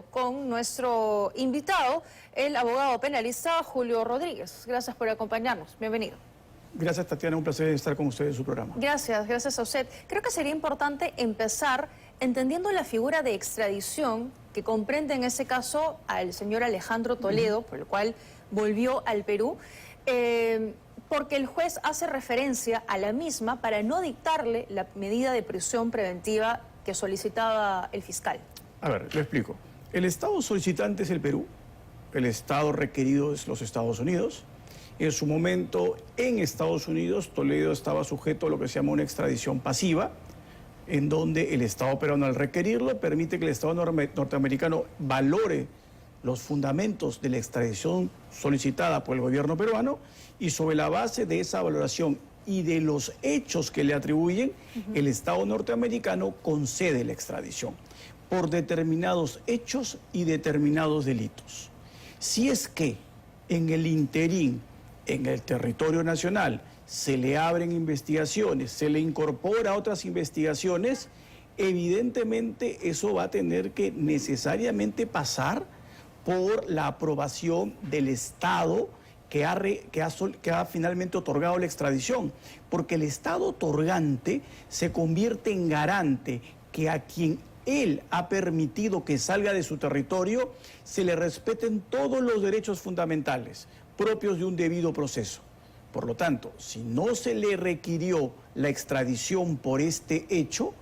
Con nuestro invitado, el abogado penalista Julio Rodríguez. Gracias por acompañarnos. Bienvenido. Gracias, Tatiana. Un placer estar con usted en su programa. Gracias a usted. Creo que sería importante empezar entendiendo la figura de extradición que comprende en ese caso al señor Alejandro Toledo, por el cual volvió al Perú, porque el juez hace referencia a la misma para no dictarle la medida de prisión preventiva que solicitaba el fiscal. A ver, lo explico. El Estado solicitante es el Perú, el Estado requerido es los Estados Unidos. En su momento, en Estados Unidos, Toledo estaba sujeto a lo que se llama una extradición pasiva, en donde el Estado peruano, al requerirlo, permite que el Estado norteamericano valore los fundamentos de la extradición solicitada por el gobierno peruano y sobre la base de esa valoración y de los hechos que le atribuyen, el Estado norteamericano concede la extradición por determinados hechos y determinados delitos. Si es que en el interín, en el territorio nacional, se le abren investigaciones, se le incorpora otras investigaciones, evidentemente eso va a tener que necesariamente pasar por la aprobación del Estado que ha finalmente otorgado la extradición, porque el Estado otorgante se convierte en garante que a quien él ha permitido que salga de su territorio se le respeten todos los derechos fundamentales propios de un debido proceso. Por lo tanto, si no se le requirió la extradición por este hecho,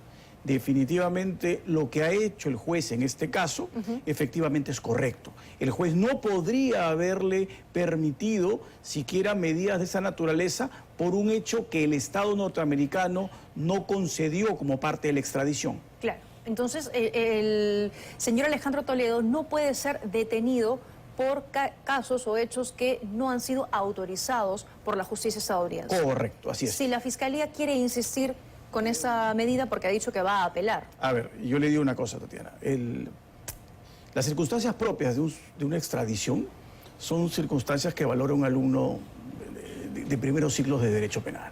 definitivamente lo que ha hecho el juez en este caso, efectivamente es correcto. El juez no podría haberle permitido siquiera medidas de esa naturaleza por un hecho que el Estado norteamericano no concedió como parte de la extradición. Claro. Entonces, el señor Alejandro Toledo no puede ser detenido por casos o hechos que no han sido autorizados por la justicia estadounidense. Correcto, así es. Si la Fiscalía quiere insistir con esa medida porque ha dicho que va a apelar. A ver, yo le digo una cosa, Tatiana. Las circunstancias propias de una extradición son circunstancias que valora un alumno de primeros ciclos de Derecho Penal.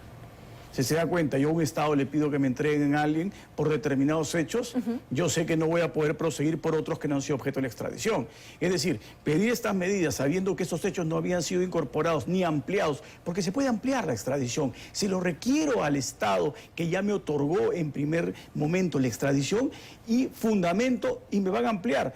Si se da cuenta, yo a un Estado le pido que me entreguen a alguien por determinados hechos, yo sé que no voy a poder proseguir por otros que no han sido objeto de la extradición. Es decir, pedir estas medidas sabiendo que estos hechos no habían sido incorporados ni ampliados, porque se puede ampliar la extradición. Si lo requiero al Estado que ya me otorgó en primer momento la extradición y fundamento y me van a ampliar.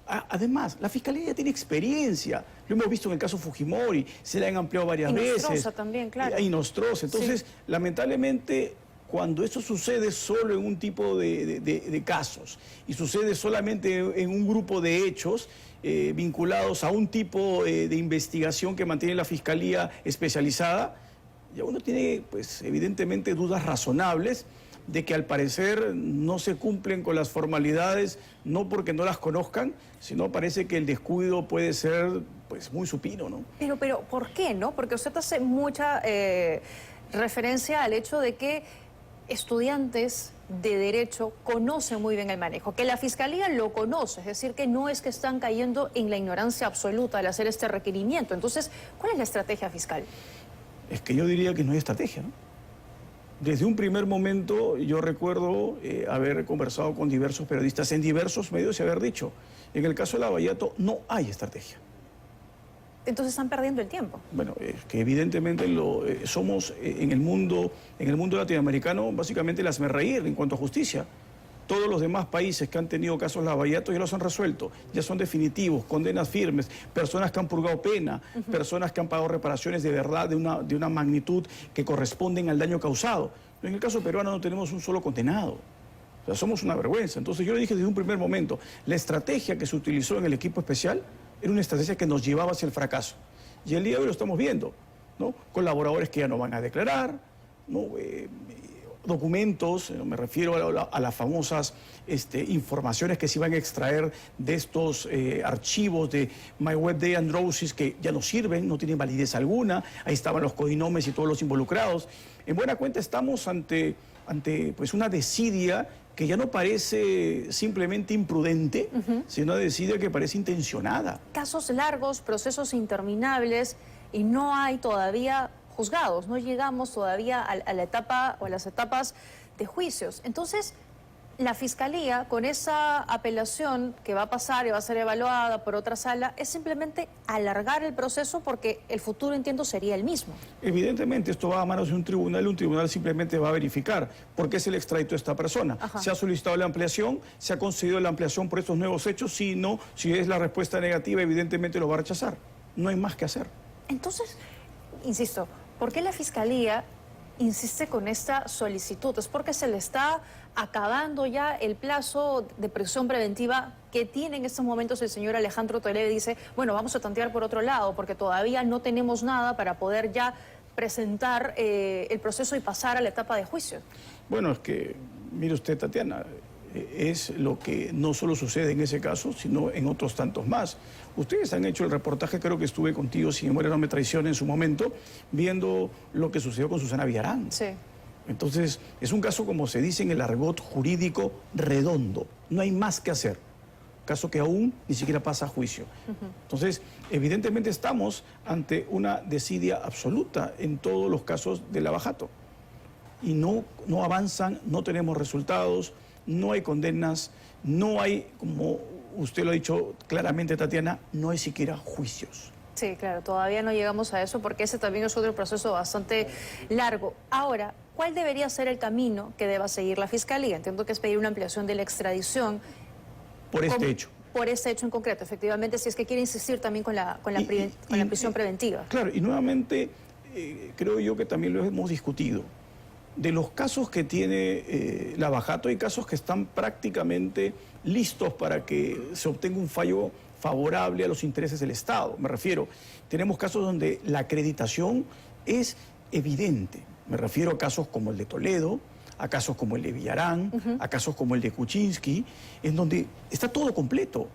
Además, la Fiscalía ya tiene experiencia. Lo hemos visto en el caso Fujimori, se le han ampliado varias veces. Y Nostroza también, claro. Y Nostroza. Entonces, lamentablemente, cuando eso sucede solo en un tipo de casos y sucede solamente en un grupo de hechos vinculados a un tipo de investigación que mantiene la Fiscalía especializada, ya uno tiene, pues, evidentemente dudas razonables de que al parecer no se cumplen con las formalidades, no porque no las conozcan, sino parece que el descuido puede ser, pues, muy supino, ¿no? Pero ¿por qué, no? Porque usted hace mucha referencia al hecho de que estudiantes de Derecho conocen muy bien el manejo, que la Fiscalía lo conoce, es decir, que no es que están cayendo en la ignorancia absoluta al hacer este requerimiento. Entonces, ¿cuál es la estrategia fiscal? Es que yo diría que no hay estrategia, ¿no? Desde un primer momento yo recuerdo haber conversado con diversos periodistas en diversos medios y haber dicho, en el caso de Lavallato no hay estrategia. Entonces están perdiendo el tiempo. Bueno, es que evidentemente somos en el mundo latinoamericano básicamente el hazmerreír en cuanto a justicia. Todos los demás países que han tenido casos Lavallato ya los han resuelto, ya son definitivos, condenas firmes, personas que han purgado pena, personas que han pagado reparaciones de verdad de una magnitud que corresponden al daño causado. Pero en el caso peruano no tenemos un solo condenado. O sea, somos una vergüenza. Entonces yo le dije desde un primer momento, la estrategia que se utilizó en el equipo especial era una estrategia que nos llevaba hacia el fracaso. Y el día de hoy lo estamos viendo, ¿no? Colaboradores que ya no van a declarar, ¿no? Documentos, me refiero a las famosas informaciones que se iban a extraer de estos archivos de MyWebDay and Drowsys que ya no sirven, no tienen validez alguna, ahí estaban los codinomes y todos los involucrados. En buena cuenta estamos ante pues una desidia que ya no parece simplemente imprudente, sino una desidia que parece intencionada. Casos largos, procesos interminables y no hay todavía juzgados, no llegamos todavía a la etapa o a las etapas de juicios. Entonces, La Fiscalía, con esa apelación que va a pasar y va a ser evaluada por otra sala, es simplemente alargar el proceso porque el futuro, entiendo, sería el mismo. Evidentemente, esto va a manos de un tribunal simplemente va a verificar por qué es el extradito de esta persona. Ajá. Se ha solicitado la ampliación, se ha concedido la ampliación por estos nuevos hechos, si no, si es la respuesta negativa, evidentemente lo va a rechazar. No hay más que hacer. Entonces, insisto, ¿por qué la Fiscalía insiste con esta solicitud? ¿Es porque se le está acabando ya el plazo de prisión preventiva que tiene en estos momentos el señor Alejandro Toledo y dice, bueno, vamos a tantear por otro lado porque todavía no tenemos nada para poder ya presentar el proceso y pasar a la etapa de juicio? Bueno, es que, mire usted, Tatiana, es lo que no solo sucede en ese caso, sino en otros tantos más. Ustedes han hecho el reportaje, creo que estuve contigo, si mi memoria no me traiciona, en su momento, viendo lo que sucedió con Susana Villarán. Sí. Entonces, es un caso, como se dice en el argot jurídico, redondo. No hay más que hacer. Caso que aún ni siquiera pasa a juicio. Entonces, evidentemente estamos ante una desidia absoluta en todos los casos de lavajato. Y no avanzan, no tenemos resultados, no hay condenas, no hay, como usted lo ha dicho claramente, Tatiana, no hay siquiera juicios. Sí, claro, todavía no llegamos a eso porque ese también es otro proceso bastante largo. Ahora, ¿cuál debería ser el camino que deba seguir la Fiscalía? Entiendo que es pedir una ampliación de la extradición. Por este hecho. Por este hecho en concreto, efectivamente, si es que quiere insistir también con la prisión preventiva. Claro, y nuevamente creo yo que también lo hemos discutido. De los casos que tiene lavajato, hay casos que están prácticamente listos para que se obtenga un fallo favorable a los intereses del Estado. Me refiero, tenemos casos donde la acreditación es evidente. Me refiero a casos como el de Toledo, a casos como el de Villarán, a casos como el de Kuczynski, en donde está todo completo.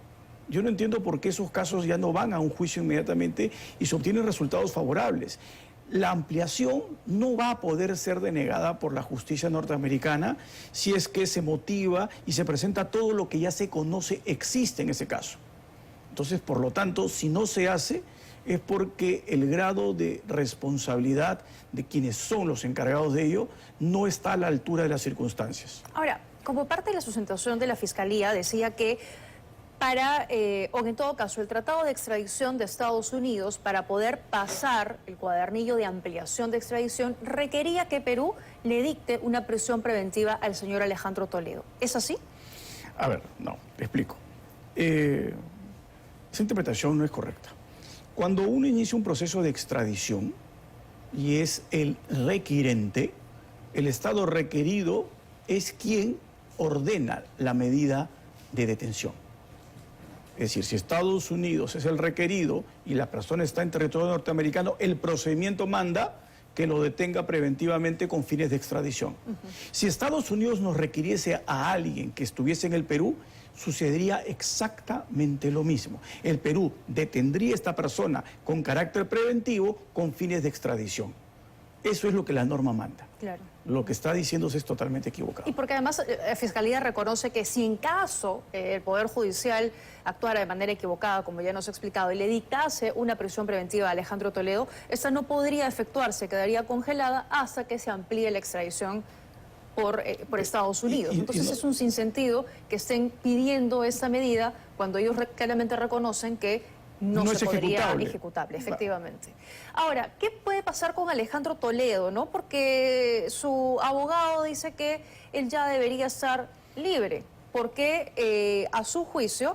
Yo no entiendo por qué esos casos ya no van a un juicio inmediatamente y se obtienen resultados favorables. La ampliación no va a poder ser denegada por la justicia norteamericana si es que se motiva y se presenta todo lo que ya se conoce existe en ese caso. Entonces, por lo tanto, si no se hace, es porque el grado de responsabilidad de quienes son los encargados de ello no está a la altura de las circunstancias. Ahora, como parte de la sustentación de la Fiscalía, decía que o en todo caso, el tratado de extradición de Estados Unidos, para poder pasar el cuadernillo de ampliación de extradición, requería que Perú le dicte una prisión preventiva al señor Alejandro Toledo. ¿Es así? A ver, no, te explico. Esa interpretación no es correcta. Cuando uno inicia un proceso de extradición y es el requirente, el Estado requerido es quien ordena la medida de detención. Es decir, si Estados Unidos es el requerido y la persona está en territorio norteamericano, el procedimiento manda que lo detenga preventivamente con fines de extradición. Si Estados Unidos nos requiriese a alguien que estuviese en el Perú, sucedería exactamente lo mismo. El Perú detendría a esta persona con carácter preventivo con fines de extradición. Eso es lo que la norma manda. Claro. Lo que está diciéndose es totalmente equivocado. Y porque además la Fiscalía reconoce que si en caso el Poder Judicial actuara de manera equivocada, como ya nos ha explicado, y le dictase una prisión preventiva a Alejandro Toledo, esta no podría efectuarse, quedaría congelada hasta que se amplíe la extradición por Estados Unidos. Entonces es un sinsentido que estén pidiendo esta medida cuando ellos claramente reconocen que no se podría ejecutable, efectivamente. Ahora, ¿qué puede pasar con Alejandro Toledo, no? Porque su abogado dice que él ya debería estar libre, porque a su juicio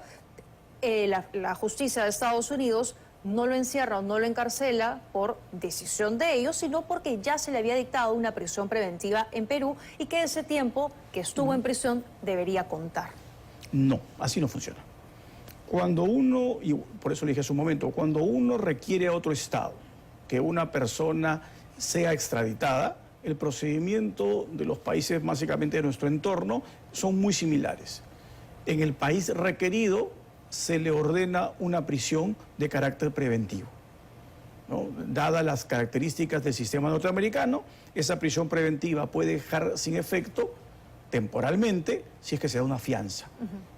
la justicia de Estados Unidos no lo encierra o no lo encarcela por decisión de ellos, sino porque ya se le había dictado una prisión preventiva en Perú y que ese tiempo que estuvo en prisión debería contar. No, así no funciona. Cuando uno, y por eso le dije hace un momento, cuando uno requiere a otro Estado que una persona sea extraditada, el procedimiento de los países básicamente de nuestro entorno son muy similares. En el país requerido se le ordena una prisión de carácter preventivo, ¿no? Dadas las características del sistema norteamericano, esa prisión preventiva puede dejar sin efecto temporalmente si es que se da una fianza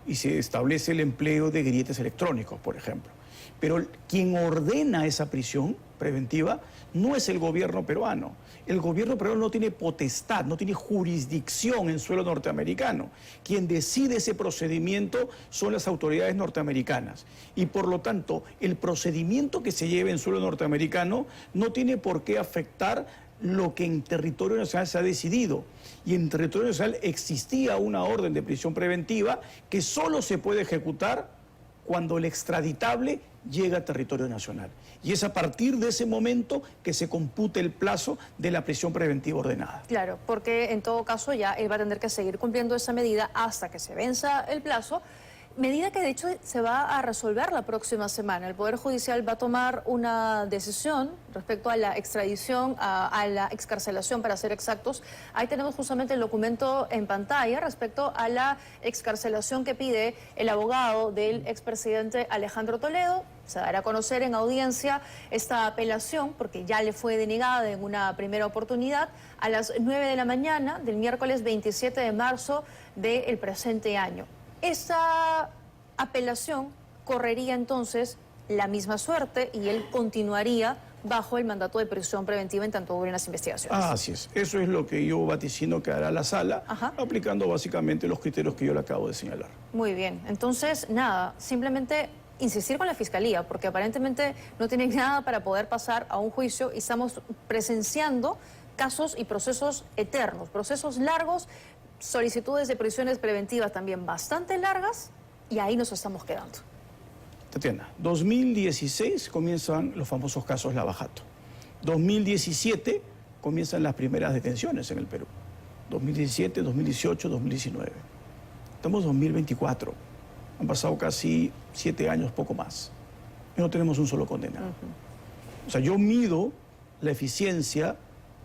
y se establece el empleo de grilletes electrónicos, por ejemplo. Pero quien ordena esa prisión preventiva no es el gobierno peruano. El gobierno peruano no tiene potestad, no tiene jurisdicción en suelo norteamericano. Quien decide ese procedimiento son las autoridades norteamericanas. Y por lo tanto, el procedimiento que se lleve en suelo norteamericano no tiene por qué afectar lo que en territorio nacional se ha decidido. Y en territorio nacional existía una orden de prisión preventiva que solo se puede ejecutar cuando el extraditable llega a territorio nacional. Y es a partir de ese momento que se compute el plazo de la prisión preventiva ordenada. Claro, porque en todo caso ya él va a tener que seguir cumpliendo esa medida hasta que se venza el plazo, medida que de hecho se va a resolver la próxima semana. El Poder Judicial va a tomar una decisión respecto a la extradición, a la excarcelación, para ser exactos. Ahí tenemos justamente el documento en pantalla respecto a la excarcelación que pide el abogado del expresidente Alejandro Toledo. Se dará a conocer en audiencia esta apelación, porque ya le fue denegada en una primera oportunidad, a las 9 de la mañana del miércoles 27 de marzo del presente año. Esta apelación correría entonces la misma suerte y él continuaría bajo el mandato de prisión preventiva en tanto duren las investigaciones. Así es, eso es lo que yo vaticino que hará la sala, aplicando básicamente los criterios que yo le acabo de señalar. Muy bien, entonces nada, simplemente insistir con la Fiscalía, porque aparentemente no tienen nada para poder pasar a un juicio y estamos presenciando casos y procesos eternos, procesos largos, solicitudes de prisiones preventivas también bastante largas, y ahí nos estamos quedando. Tatiana, 2016 comienzan los famosos casos Lavajato. 2017 comienzan las primeras detenciones en el Perú. 2017, 2018, 2019. Estamos en 2024. Han pasado casi 7 años, poco más. Y no tenemos un solo condenado. O sea, yo mido la eficiencia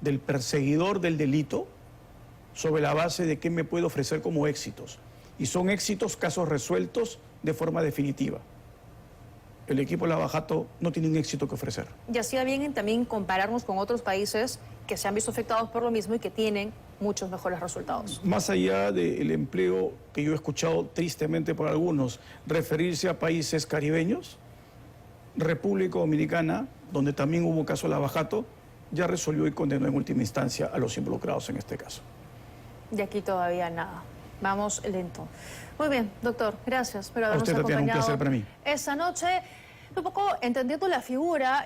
del perseguidor del delito sobre la base de qué me puede ofrecer como éxitos. Y son éxitos, casos resueltos de forma definitiva. El equipo Lavajato no tiene un éxito que ofrecer. Y hacía bien en también compararnos con otros países que se han visto afectados por lo mismo y que tienen muchos mejores resultados. Más allá del empleo que yo he escuchado tristemente por algunos, referirse a países caribeños, República Dominicana, donde también hubo caso Lavajato, ya resolvió y condenó en última instancia a los involucrados en este caso. Y aquí todavía nada. Vamos lento. Muy bien, doctor, gracias por habernos acompañado. Un placer para mí. Esta noche, un poco entendiendo la figura.